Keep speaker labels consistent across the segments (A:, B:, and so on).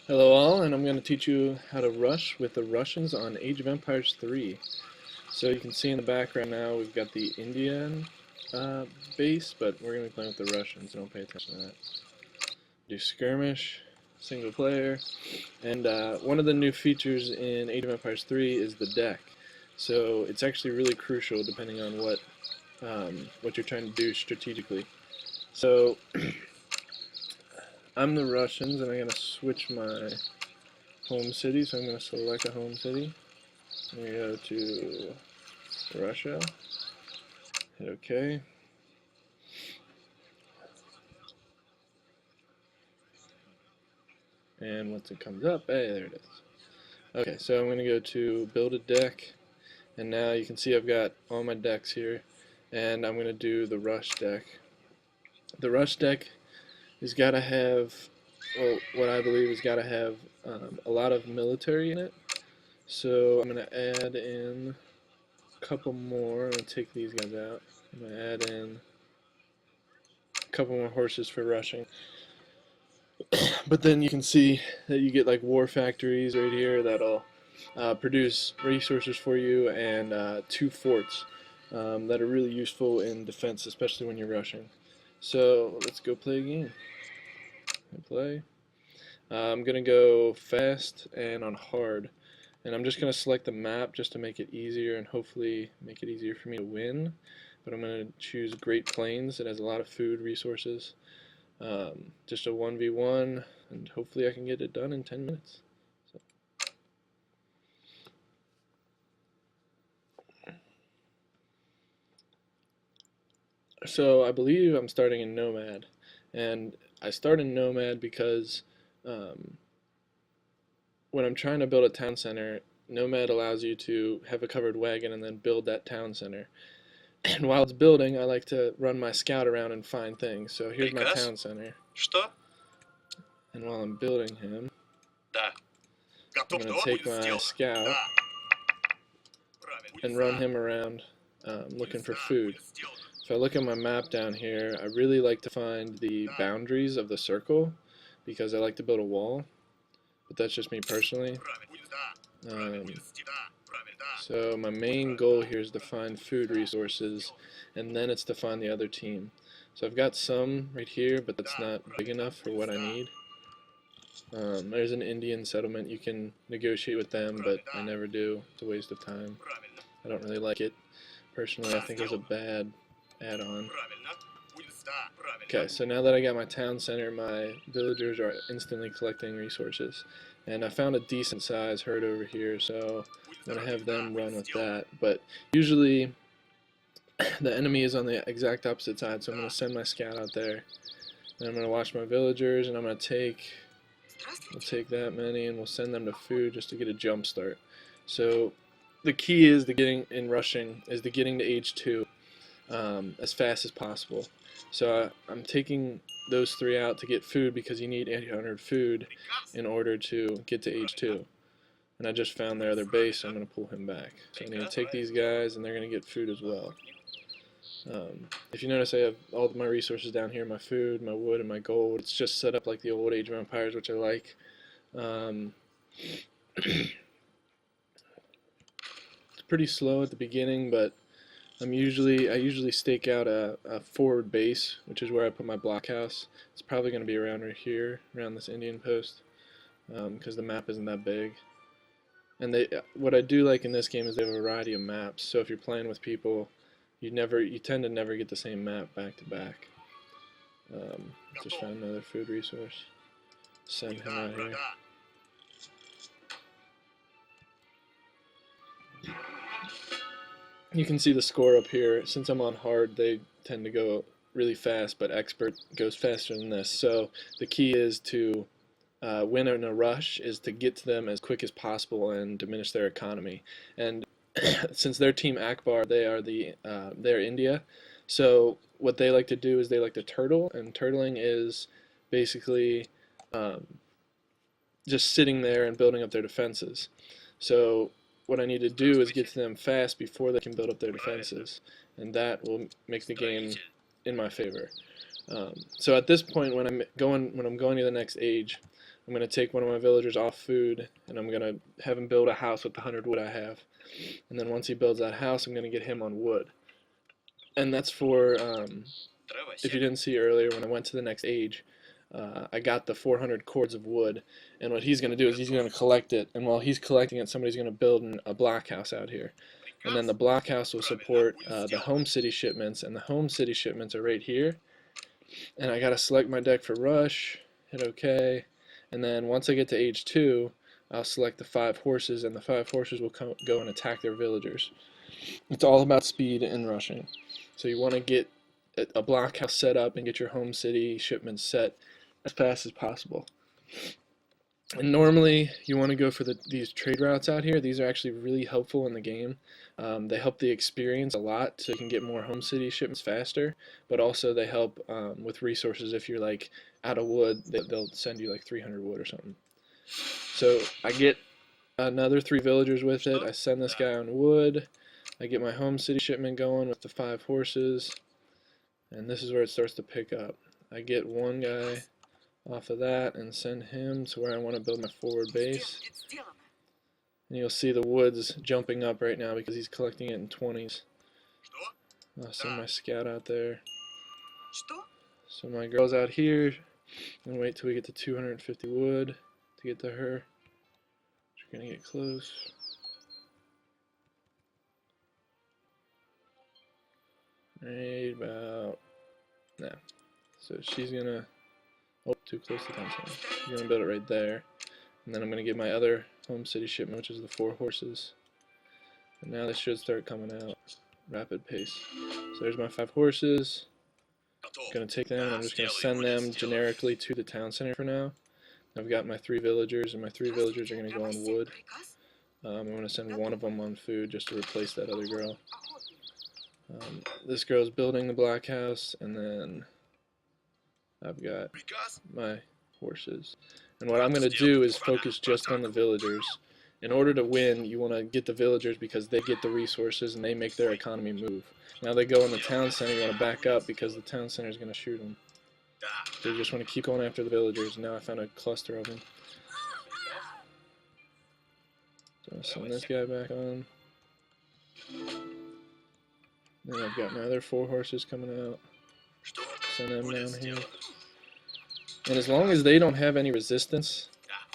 A: Hello all, and I'm going to teach you how to rush with the Russians on Age of Empires 3. So you can see in the background now we've got the Indian base, but we're going to be playing with the Russians, so don't pay attention to that. Do skirmish, single player, and one of the new features in Age of Empires 3 is the deck. So it's actually really crucial depending on what you're trying to do strategically. So I'm the Russians, and I'm going to switch my home city, so I'm going to select a home city. I'm going to go to Russia, hit OK. And once it comes up, hey, there it is. Okay, so I'm going to go to build a deck, and now you can see I've got all my decks here, and I'm going to do the rush deck. The rush deck has got to have, well, what I believe has got to have a lot of military in it. So I'm going to add in a couple more. I'm going to take these guys out. I'm going to add in a couple more horses for rushing. But then you can see that you get like war factories right here that'll produce resources for you, and 2 forts that are really useful in defense, especially when you're rushing. So let's go play a game. Play. I'm going to go fast and on hard. And I'm just going to select the map just to make it easier and hopefully make it easier for me to win. But I'm going to choose Great Plains. It has a lot of food resources. Just a 1v1, and hopefully I can get it done in 10 minutes. So I believe I'm starting in Nomad, and I start in Nomad because when I'm trying to build a town center, Nomad allows you to have a covered wagon and then build that town center. And while it's building, I like to run my scout around and find things. So here's my town center. And while I'm building him, I'm going to take my scout and run him around looking for food. If I look at my map down here, I really like to find the boundaries of the circle because I like to build a wall, but that's just me personally. So my main goal here is to find food resources, and then it's to find the other team. So I've got some right here, but that's not big enough for what I need. There's an Indian settlement. You can negotiate with them, but I never do. It's a waste of time. I don't really like it. Personally, I think it was a bad add-on. Okay, so now that I got my town center, my villagers are instantly collecting resources. And I found a decent size herd over here, so I'm going to have them run with that. But usually the enemy is on the exact opposite side, so I'm going to send my scout out there. And I'm going to watch my villagers, and I'm going to we'll take that many, and we'll send them to food just to get a jump start. So the key is getting to age 2 as fast as possible. So I'm taking those 3 out to get food because you need 800 food in order to get to age 2. And I just found their other base, so I'm going to pull him back. So I'm going to take these guys, and they're going to get food as well. If you notice, I have all of my resources down here, my food, my wood, and my gold. It's just set up like the old Age of Empires, which I like. It's pretty slow at the beginning, but I usually stake out a forward base, which is where I put my blockhouse. It's probably going to be around right here, around this Indian post, because the map isn't that big. And what I do like in this game is they have a variety of maps. So if you're playing with people, you tend to never get the same map back to back. Just found another food resource. Send him out here. You can see the score up here. Since I'm on hard, they tend to go really fast, but expert goes faster than this. So the key is to win in a rush is to get to them as quick as possible and diminish their economy. And since they're Team Akbar, they're India. So what they like to do is they like to turtle, and turtling is basically just sitting there and building up their defenses. So what I need to do is get to them fast before they can build up their defenses, and that will make the game in my favor. So at this point, when I'm going to the next age, I'm going to take one of my villagers off food, and I'm going to have him build a house with the 100 wood I have. And then once he builds that house, I'm going to get him on wood. And that's for, if you didn't see earlier, when I went to the next age, I got the 400 cords of wood, and what he's going to do is he's going to collect it, and while he's collecting it, somebody's going to build a block house out here. And then the block house will support the home city shipments, and the home city shipments are right here. And I got to select my deck for rush, hit OK, and then once I get to age 2, I'll select the 5 horses, and the 5 horses will go and attack their villagers. It's all about speed and rushing. So you want to get a block house set up and get your home city shipments set as fast as possible. And normally you want to go for these trade routes out here. These are actually really helpful in the game. They help the experience a lot, so you can get more home city shipments faster, but also they help with resources. If you're like out of wood, they'll send you like 300 wood or something. So I get another 3 villagers with it. I send this guy on wood. I get my home city shipment going with the 5 horses, and this is where it starts to pick up. I get one guy off of that and send him to where I want to build my forward base. And you'll see the woods jumping up right now because he's collecting it in 20s. I'll send my scout out there. So my girl's out here, and wait till we get to 250 wood to get to her. We're gonna get close. Right about now. So she's gonna, oh, too close to town center. She's gonna build it right there, and then I'm gonna get my other home city shipment, which is the 4 horses. And now they should start coming out rapid pace. So there's my 5 horses. I'm gonna take them, and I'm just gonna send them generically to the town center for now. I've got my 3 villagers, and my 3 villagers are gonna go on wood. I'm gonna send one of them on food just to replace that other girl. This girl's building the block house, and then I've got my horses. And what I'm going to do is focus just on the villagers. In order to win, you want to get the villagers because they get the resources and they make their economy move. Now they go in the town center, you want to back up because the town center is going to shoot them. So you just want to keep going after the villagers. Now I found a cluster of them. So I'll send this guy back on. Then I've got my other 4 horses coming out. Send them down here. And as long as they don't have any resistance,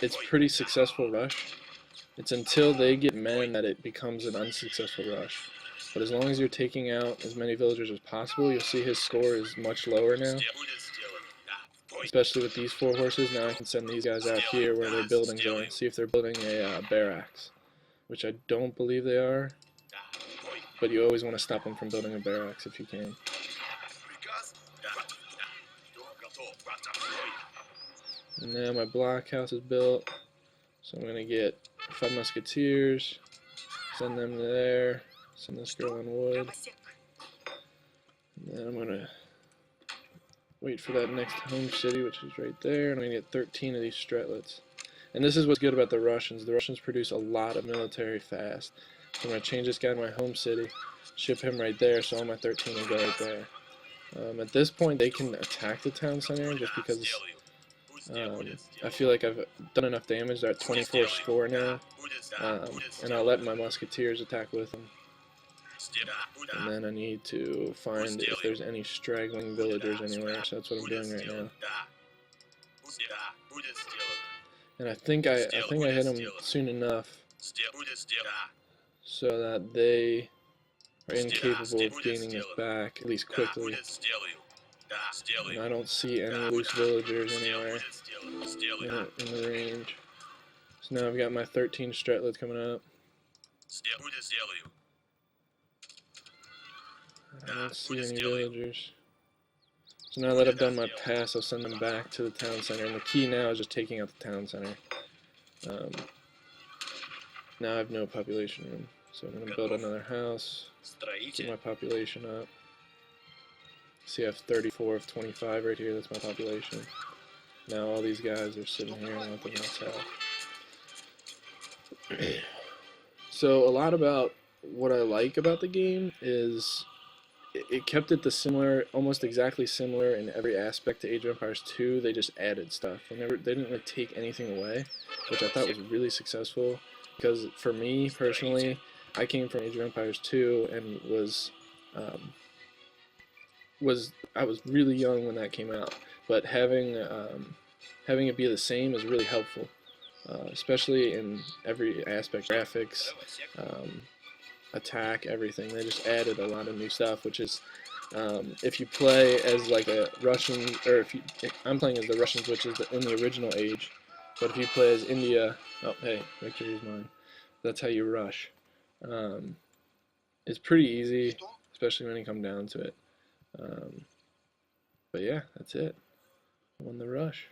A: it's pretty successful rush. It's until they get men that it becomes an unsuccessful rush. But as long as you're taking out as many villagers as possible, you'll see his score is much lower now. Especially with these 4 horses, now I can send these guys out here where they're building going. See if they're building a barracks, which I don't believe they are. But you always want to stop them from building a barracks if you can. And now my block house is built, so I'm going to get 5 musketeers, send them there, send this girl on wood, and then I'm going to wait for that next home city, which is right there, and I'm going to get 13 of these stretlets. And this is what's good about the Russians. The Russians produce a lot of military fast. So I'm going to change this guy to my home city, ship him right there, so all my 13 will go right there. At this point, they can attack the town center just because I feel like I've done enough damage. They're at 24 score now, and I'll let my musketeers attack with them. And then I need to find if there's any straggling villagers anywhere, so that's what I'm doing right now. And I think I hit them soon enough so that they are incapable of gaining us back, at least quickly. And I don't see any loose villagers anywhere in the range. So now I've got my 13 stretlets coming up. I don't see any villagers. So now that I've done my pass, I'll send them back to the town center. And the key now is just taking out the town center. Now I have no population room. So I'm going to build another house, get my population up. See, I have 34 of 25 right here, that's my population. Now all these guys are sitting here and nothing else out. So a lot about what I like about the game is it kept it the similar, almost exactly similar in every aspect to Age of Empires 2. They just added stuff. They didn't really take anything away, which I thought was really successful. Because for me personally, I came from Age of Empires 2 and um, I was really young when that came out. But having it be the same is really helpful, especially in every aspect, graphics, um, attack, everything. They just added a lot of new stuff, which is if you play as like a Russian, or if you, I'm playing as the Russians, which is in the original Age, but if you play as India, oh hey, victory is mine. That's how you rush. Um, it's pretty easy, especially when you come down to it. Um, but yeah, that's it. I won the rush.